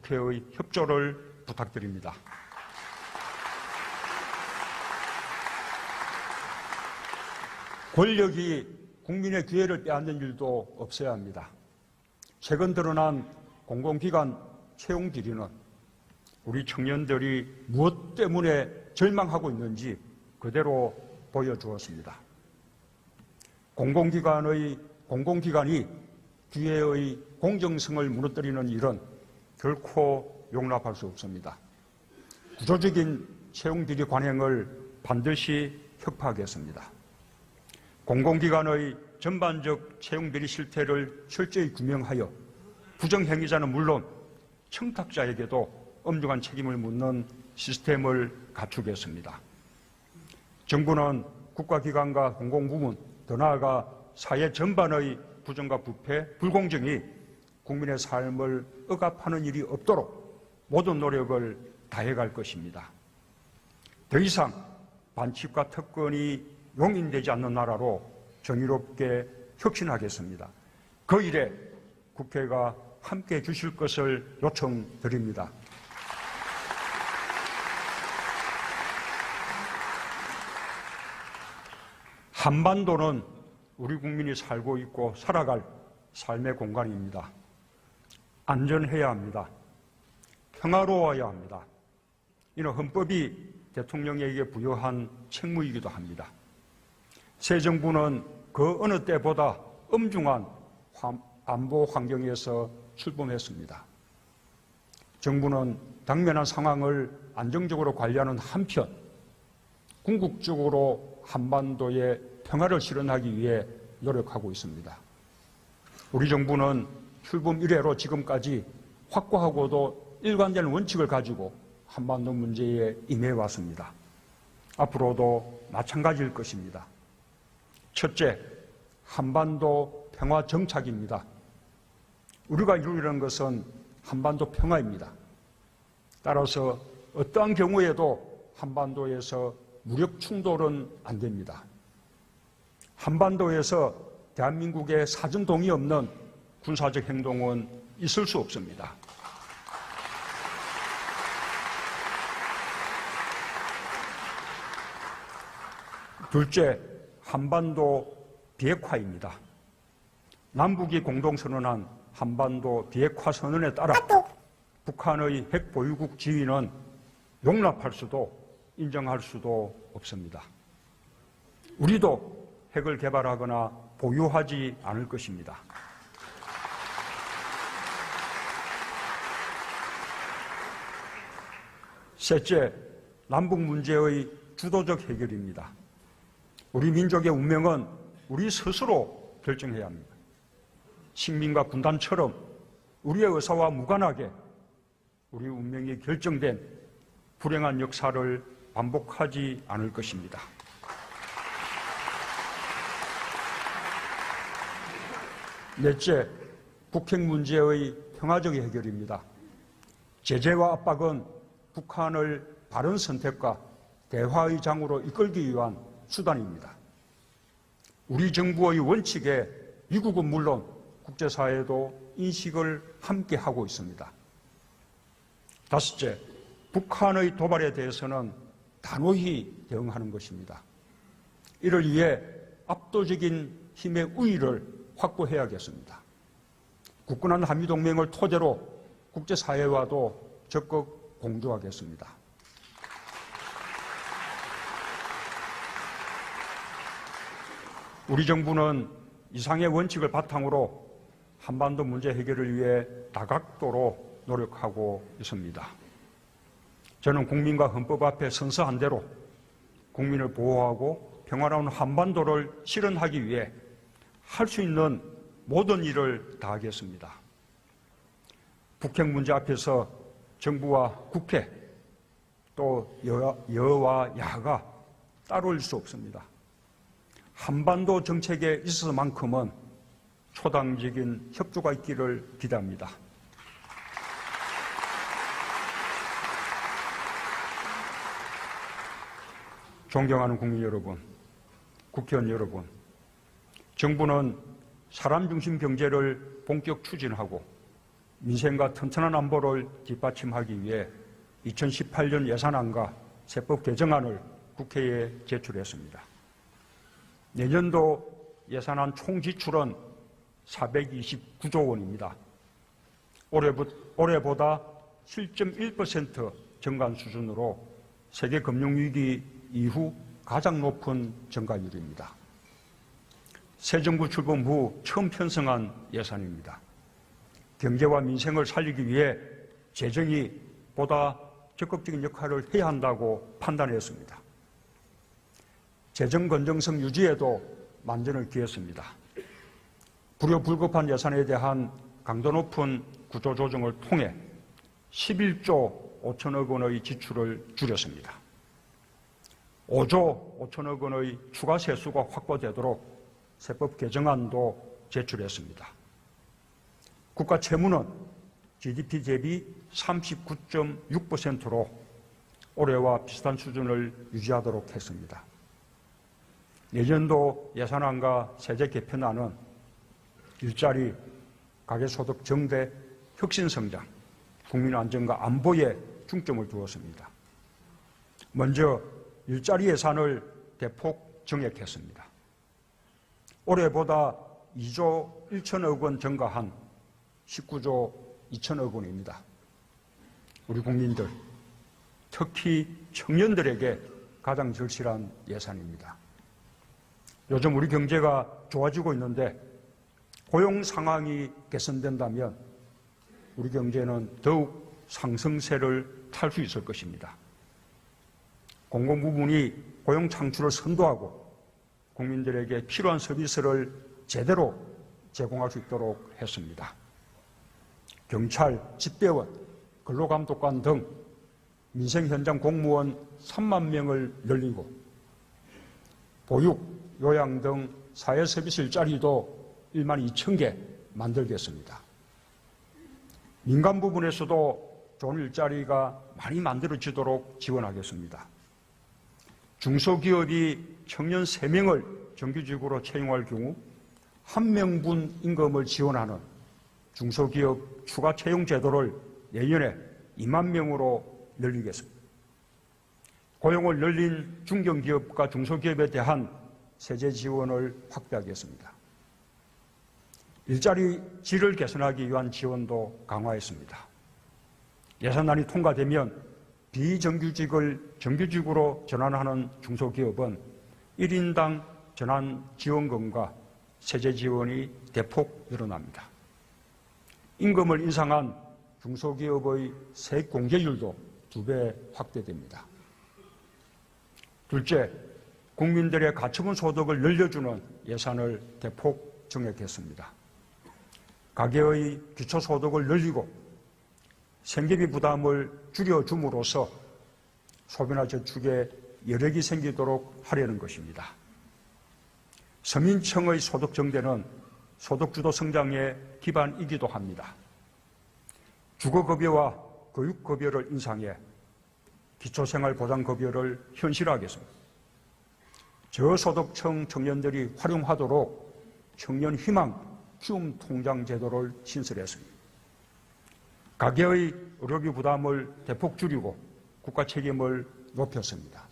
국회의 협조를 부탁드립니다. 권력이 국민의 기회를 빼앗는 일도 없어야 합니다. 최근 드러난 공공기관 채용 비리는 우리 청년들이 무엇 때문에 절망하고 있는지 그대로 보여주었습니다. 공공기관이 기회의 공정성을 무너뜨리는 일은 결코 용납할 수 없습니다. 구조적인 채용 비리 관행을 반드시 혁파하겠습니다. 공공기관의 전반적 채용 비리 실태를 철저히 규명하여 부정행위자는 물론 청탁자에게도 엄중한 책임을 묻는 시스템을 갖추겠습니다. 정부는 국가기관과 공공부문, 더 나아가 사회 전반의 부정과 부패, 불공정이 국민의 삶을 억압하는 일이 없도록 모든 노력을 다해갈 것입니다. 더 이상 반칙과 특권이 용인되지 않는 나라로 정의롭게 혁신하겠습니다. 그 일에 국회가 함께해 주실 것을 요청드립니다. 한반도는 우리 국민이 살고 있고 살아갈 삶의 공간입니다. 안전해야 합니다. 평화로워야 합니다. 이는 헌법이 대통령에게 부여한 책무이기도 합니다. 새 정부는 그 어느 때보다 엄중한 안보 환경에서 출범했습니다. 정부는 당면한 상황을 안정적으로 관리하는 한편 궁극적으로 한반도의 평화를 실현하기 위해 노력하고 있습니다. 우리 정부는 출범 이래로 지금까지 확고하고도 일관된 원칙을 가지고 한반도 문제에 임해왔습니다. 앞으로도 마찬가지일 것입니다. 첫째, 한반도 평화 정착입니다. 우리가 이루려는 것은 한반도 평화입니다. 따라서 어떠한 경우에도 한반도에서 무력 충돌은 안 됩니다. 한반도에서 대한민국의 사전 동의 없는 군사적 행동은 있을 수 없습니다. 둘째, 한반도 비핵화입니다. 남북이 공동선언한 한반도 비핵화 선언에 따라 북한의 핵 보유국 지위는 용납할 수도 인정할 수도 없습니다. 우리도 핵을 개발하거나 보유하지 않을 것입니다. 셋째, 남북 문제의 주도적 해결입니다. 우리 민족의 운명은 우리 스스로 결정해야 합니다. 식민과 분단처럼 우리의 의사와 무관하게 우리 운명이 결정된 불행한 역사를 반복하지 않을 것입니다. 넷째, 북핵 문제의 평화적 해결입니다. 제재와 압박은 북한을 바른 선택과 대화의 장으로 이끌기 위한 수단입니다. 우리 정부의 원칙에 미국은 물론 국제사회도 인식을 함께 하고 있습니다. 다섯째, 북한의 도발에 대해서는 단호히 대응하는 것입니다. 이를 위해 압도적인 힘의 우위를 확보해야겠습니다. 굳건한 한미동맹을 토대로 국제사회와도 적극 공조하겠습니다. 우리 정부는 이상의 원칙을 바탕으로 한반도 문제 해결을 위해 다각도로 노력하고 있습니다. 저는 국민과 헌법 앞에 선서한 대로 국민을 보호하고 평화로운 한반도를 실현하기 위해 할 수 있는 모든 일을 다하겠습니다. 북핵 문제 앞에서 정부와 국회 또 여와 야가 따로일 수 없습니다. 한반도 정책에 있어서만큼은 초당적인 협조가 있기를 기대합니다. 존경하는 국민 여러분, 국회의원 여러분, 정부는 사람 중심 경제를 본격 추진하고 민생과 튼튼한 안보를 뒷받침하기 위해 2018년 예산안과 세법 개정안을 국회에 제출했습니다. 내년도 예산안 총 지출은 429조 원입니다. 올해보다 7.1% 증가한 수준으로 세계 금융위기 이후 가장 높은 증가율입니다. 새 정부 출범 후 처음 편성한 예산입니다. 경제와 민생을 살리기 위해 재정이 보다 적극적인 역할을 해야 한다고 판단했습니다. 재정 건전성 유지에도 만전을 기했습니다. 불효불급한 예산에 대한 강도 높은 구조조정을 통해 11조 5천억 원의 지출을 줄였습니다. 5조 5천억 원의 추가 세수가 확보되도록 세법 개정안도 제출했습니다. 국가 채무는 GDP 대비 39.6%로 올해와 비슷한 수준을 유지하도록 했습니다. 내년도 예산안과 세제 개편안은 일자리, 가계소득 증대, 혁신성장, 국민 안전과 안보에 중점을 두었습니다. 먼저 일자리 예산을 대폭 증액했습니다. 올해보다 2조 1천억 원 증가한 19조 2천억 원입니다. 우리 국민들, 특히 청년들에게 가장 절실한 예산입니다. 요즘 우리 경제가 좋아지고 있는데 고용 상황이 개선된다면 우리 경제는 더욱 상승세를 탈 수 있을 것입니다. 공공부문이 고용 창출을 선도하고 국민들에게 필요한 서비스를 제대로 제공할 수 있도록 했습니다. 경찰, 집배원, 근로감독관 등 민생 현장 공무원 3만 명을 늘리고 보육, 요양 등 사회서비스 일자리도 1만 2천 개 만들겠습니다. 민간 부분에서도 좋은 일자리가 많이 만들어지도록 지원하겠습니다. 중소기업이 청년 3명을 정규직으로 채용할 경우 1명분 임금을 지원하는 중소기업 추가 채용 제도를 내년에 2만 명으로 늘리겠습니다. 고용을 늘린 중견기업과 중소기업에 대한 세제 지원을 확대하겠습니다. 일자리 질을 개선하기 위한 지원도 강화했습니다. 예산안이 통과되면 비정규직을 정규직으로 전환하는 중소기업은 1인당 전환 지원금과 세제 지원이 대폭 늘어납니다. 임금을 인상한 중소기업의 세액 공제율도 2배 확대됩니다. 둘째, 국민들의 가처분 소득을 늘려주는 예산을 대폭 증액했습니다. 가계의 기초소득을 늘리고 생계비 부담을 줄여줌으로써 소비나 저축에 여력이 생기도록 하려는 것입니다. 서민층의 소득 증대는 소득주도 성장의 기반이기도 합니다. 주거급여와 교육급여를 인상해 기초생활보장급여를 현실화하겠습니다. 저소득층 청년들이 활용하도록 청년희망 키움통장 제도를 신설했습니다. 가계의 의료비 부담을 대폭 줄이고 국가 책임을 높였습니다.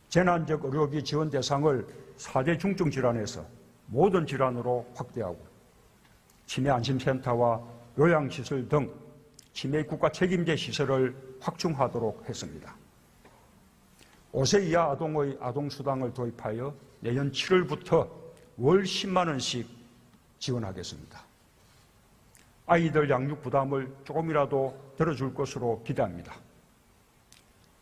재난적 의료비 지원 대상을 4대 중증 질환에서 모든 질환으로 확대하고 치매안심센터와 요양시설 등 치매 국가 책임제 시설을 확충하도록 했습니다. 5세 이하 아동의 아동수당을 도입하여 내년 7월부터 월 10만 원씩 지원하겠습니다. 아이들 양육 부담을 조금이라도 덜어줄 것으로 기대합니다.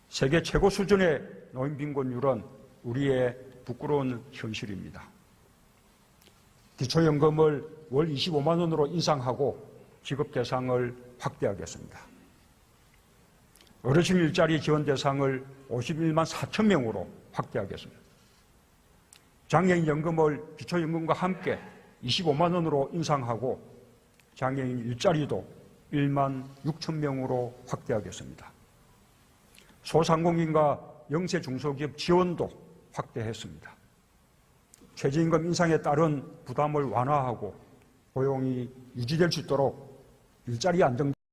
세계 최고 수준의 노인빈곤율은 우리의 부끄러운 현실입니다. 기초연금을 월 25만 원으로 인상하고 지급 대상을 확대하겠습니다. 어르신 일자리 지원 대상을 51만 4천 명으로 확대하겠습니다. 장애인 연금을 기초연금과 함께 25만 원으로 인상하고 장애인 일자리도 1만 6천 명으로 확대하겠습니다. 소상공인과 영세 중소기업 지원도 확대했습니다. 최저임금 인상에 따른 부담을 완화하고 고용이 유지될 수 있도록 일자리 안정